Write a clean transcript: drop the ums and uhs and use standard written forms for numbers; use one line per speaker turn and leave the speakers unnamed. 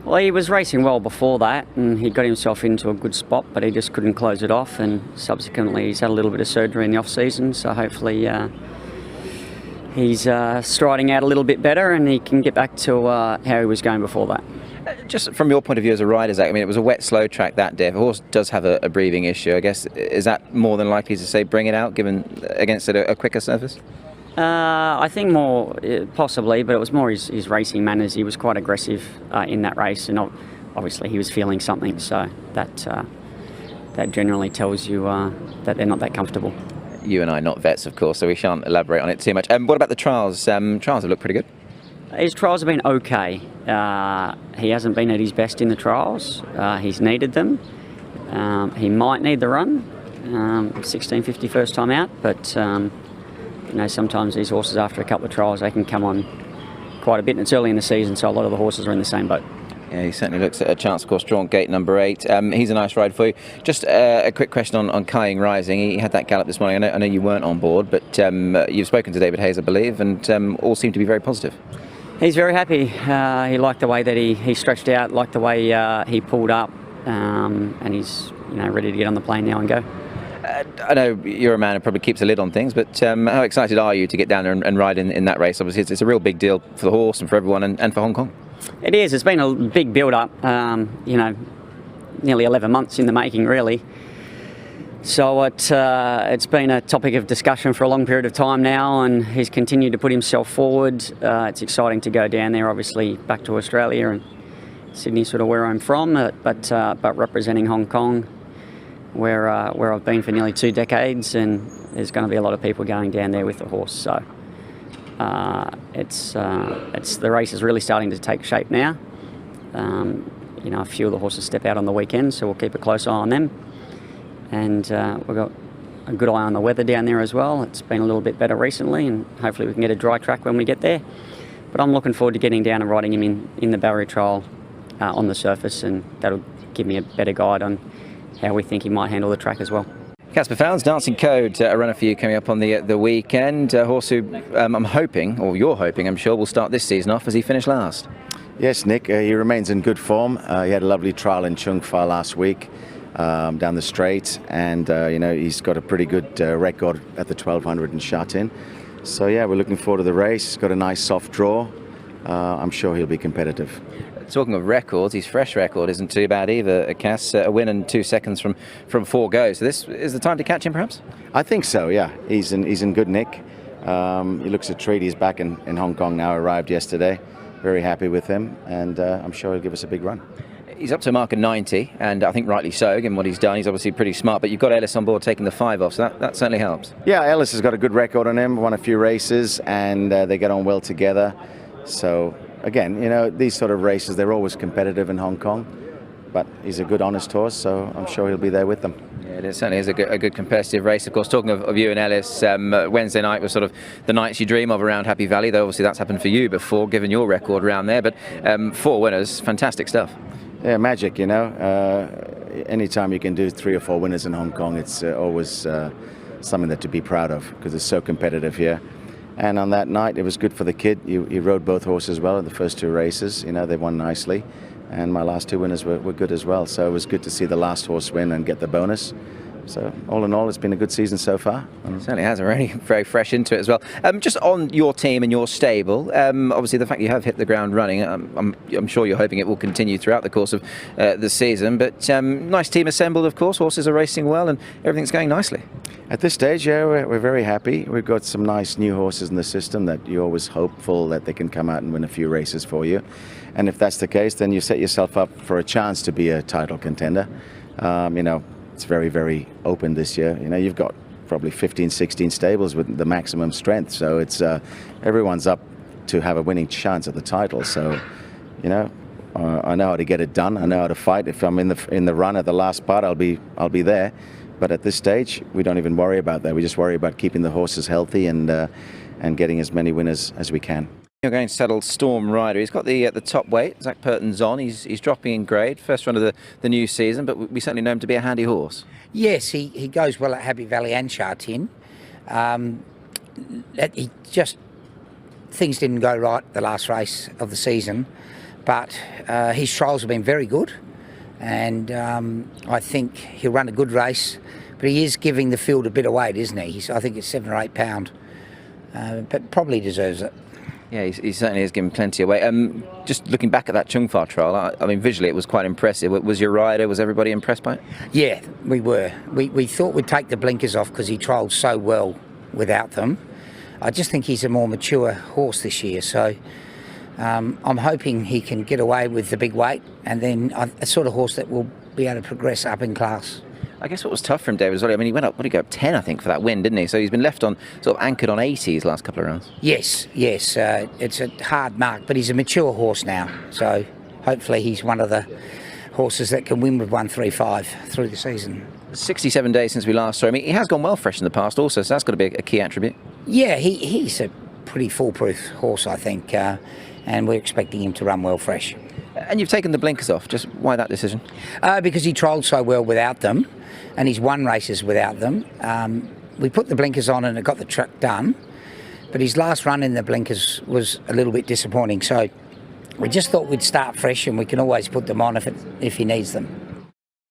Well, he was racing well before that, and he got himself into a good spot, but he just couldn't close it off, and subsequently he's had a little bit of surgery in the off-season, so hopefully he's striding out a little bit better and he can get back to how he was going before that.
Just from your point of view as a rider, Zach, I mean, it was a wet, slow track that day. If a horse does have a breathing issue, I guess, is that more than likely to, say, bring it out, given against a quicker surface?
I think more, possibly, but it was more his racing manners. He was quite aggressive in that race, and obviously he was feeling something, so that generally tells you that they're not that comfortable.
You and I are not vets, of course, so we shan't elaborate on it too much. What about the trials? Trials have looked pretty good.
His trials have been okay. He hasn't been at his best in the trials. He's needed them. He might need the run. 1650 first time out, but you know, sometimes these horses, after a couple of trials, they can come on quite a bit, and it's early in the season, so a lot of the horses are in the same boat.
Yeah, he certainly looks at a chance, of course, drawn gate number 8. He's a nice ride for you. Just a quick question on Kying Rising. He had that gallop this morning. I know you weren't on board, but you've spoken to David Hayes, I believe, and all seem to be very positive.
He's very happy. He liked the way that he stretched out, liked the way he pulled up, and he's ready to get on the plane now and go.
I know you're a man who probably keeps a lid on things, but how excited are you to get down there and ride in that race? Obviously, it's a real big deal for the horse and for everyone, and for Hong Kong.
It is. It's been a big build-up, nearly 11 months in the making, really. So it's been a topic of discussion for a long period of time now, and he's continued to put himself forward. It's exciting to go down there, obviously back to Australia, and Sydney sort of where I'm from, but representing Hong Kong, where I've been for nearly 2 decades, and there's going to be a lot of people going down there with the horse. So the race is really starting to take shape now. A few of the horses step out on the weekend, so we'll keep a close eye on them. And we've got a good eye on the weather down there as well. It's been a little bit better recently, and hopefully we can get a dry track when we get there. But I'm looking forward to getting down and riding him in the barrier trial on the surface, and that'll give me a better guide on how we think he might handle the track as well.
Casper Fowles, Dancing Code, a runner for you coming up on the weekend. A horse who I'm hoping, or you're hoping, I'm sure, will start this season off as he finished last.
Yes, Nick, he remains in good form. He had a lovely trial in Chung Fa last week. Down the straight, and he's got a pretty good record at the 1200 in Sha Tin. So yeah, we're looking forward to the race. He's got a nice soft draw. I'm sure he'll be competitive.
Talking of records, his fresh record isn't too bad either, Cass. A win and 2 seconds from 4 goes. So this is the time to catch him, perhaps? I
think so, yeah. He's in good nick. He looks a treat. He's back in Hong Kong now, arrived yesterday. Very happy with him, and I'm sure he'll give us a big run.
He's up to a mark of 90, and I think rightly so, given what he's done. He's obviously pretty smart, but you've got Ellis on board taking the 5 off, so that certainly helps.
Yeah, Ellis has got a good record on him, won a few races, and they get on well together. So, again, these sort of races, they're always competitive in Hong Kong, but he's a good, honest horse, so I'm sure he'll be there with them.
Yeah, it certainly is a good competitive race. Of course, talking of you and Ellis, Wednesday night was sort of the nights you dream of around Happy Valley, though obviously that's happened for you before, given your record around there, but 4 winners, fantastic stuff.
Yeah, magic, anytime you can do 3 or 4 winners in Hong Kong, it's always something to be proud of, because it's so competitive here. And on that night, it was good for the kid. He rode both horses well in the first 2 races. They won nicely. And my last 2 winners were good as well. So it was good to see the last horse win and get the bonus. So all in all, it's been a good season so far.
It certainly has, already very fresh into it as well. Just on your team and your stable, obviously the fact you have hit the ground running, I'm sure you're hoping it will continue throughout the course of the season. But nice team assembled, of course. Horses are racing well and everything's going nicely.
At this stage, yeah, we're very happy. We've got some nice new horses in the system that you're always hopeful that they can come out and win a few races for you. And if that's the case, then you set yourself up for a chance to be a title contender. It's very, very open this year. You've got probably 15, 16 stables with the maximum strength. So it's everyone's up to have a winning chance at the title. So, I know how to get it done. I know how to fight. If I'm in the run at the last part, I'll be there. But at this stage, we don't even worry about that. We just worry about keeping the horses healthy and getting as many winners as we can.
You're going to settle Storm Rider. He's got the top weight. Zach Purton's on. He's dropping in grade. First run of the new season, but we certainly know him to be a handy horse.
Yes, he goes well at Happy Valley and Sha Tin. Things didn't go right the last race of the season, but his trials have been very good, and I think he'll run a good race. But he is giving the field a bit of weight, isn't he? I think it's 7 or 8 pound, but probably deserves it.
Yeah, he certainly is giving plenty away. Just looking back at that Chung Fa trial, I mean, visually it was quite impressive. Was your rider, was everybody impressed by it?
Yeah, we were. We thought we'd take the blinkers off because he trialled so well without them. I just think he's a more mature horse this year, so I'm hoping he can get away with the big weight, and then a sort of horse that will be able to progress up in class.
I guess what was tough for him, David, was, I mean, he went up, what did he go up 10, I think, for that win, didn't he? So he's been left on, sort of anchored on 80s last couple of rounds.
Yes. It's a hard mark, but he's a mature horse now. So hopefully he's one of the horses that can win with 135 through the season.
67 days since we last saw him. He has gone well fresh in the past also, so that's got to be a key attribute.
Yeah, he's a pretty foolproof horse, I think, and we're expecting him to run well fresh.
And you've taken the blinkers off. Just why that decision?
Because he trialled so well without them, and he's won races without them. We put the blinkers on and it got the track done, but his last run in the blinkers was a little bit disappointing. So we just thought we'd start fresh, and we can always put them on if he needs them.